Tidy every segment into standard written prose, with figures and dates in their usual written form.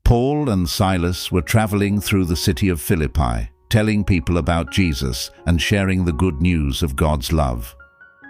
Paul and Silas were traveling through the city of Philippi, telling people about Jesus and sharing the good news of God's love.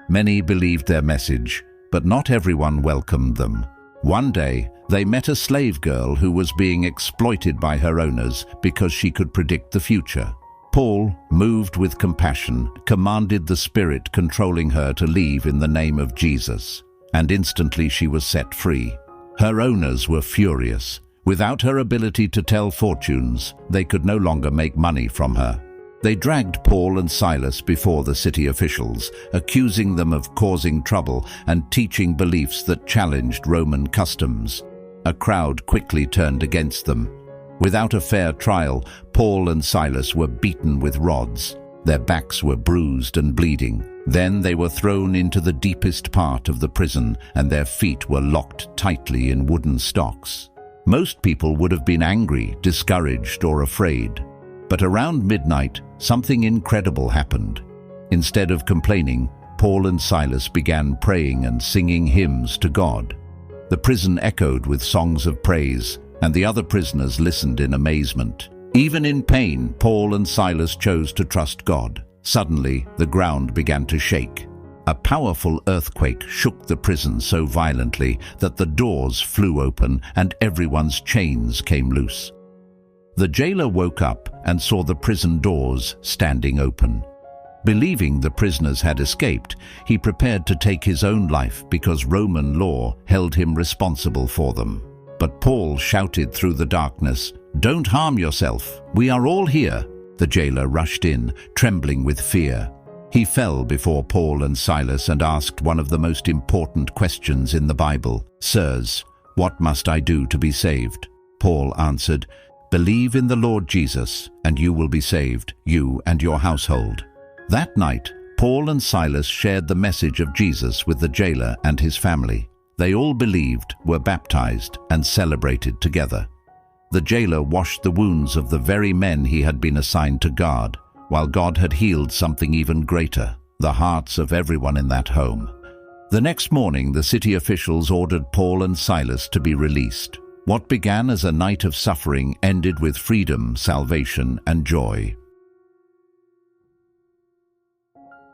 Many believed their message, but not everyone welcomed them. One day, they met a slave girl who was being exploited by her owners because she could predict the future. Paul, moved with compassion, commanded the spirit controlling her to leave in the name of Jesus, and instantly she was set free. Her owners were furious. Without her ability to tell fortunes, they could no longer make money from her. They dragged Paul and Silas before the city officials, accusing them of causing trouble and teaching beliefs that challenged Roman customs. A crowd quickly turned against them. Without a fair trial, Paul and Silas were beaten with rods. Their backs were bruised and bleeding. Then they were thrown into the deepest part of the prison, and their feet were locked tightly in wooden stocks. Most people would have been angry, discouraged, or afraid. But around midnight, something incredible happened. Instead of complaining, Paul and Silas began praying and singing hymns to God. The prison echoed with songs of praise, and the other prisoners listened in amazement. Even in pain, Paul and Silas chose to trust God. Suddenly, the ground began to shake. A powerful earthquake shook the prison so violently that the doors flew open and everyone's chains came loose. The jailer woke up and saw the prison doors standing open. Believing the prisoners had escaped, he prepared to take his own life because Roman law held him responsible for them. But Paul shouted through the darkness, "Don't harm yourself. We are all here." The jailer rushed in, trembling with fear. He fell before Paul and Silas and asked one of the most important questions in the Bible. "Sirs, what must I do to be saved?" Paul answered, "Believe in the Lord Jesus, and you will be saved, you and your household." That night, Paul and Silas shared the message of Jesus with the jailer and his family. They all believed, were baptized, and celebrated together. The jailer washed the wounds of the very men he had been assigned to guard, while God had healed something even greater, the hearts of everyone in that home. The next morning, the city officials ordered Paul and Silas to be released. What began as a night of suffering ended with freedom, salvation, and joy.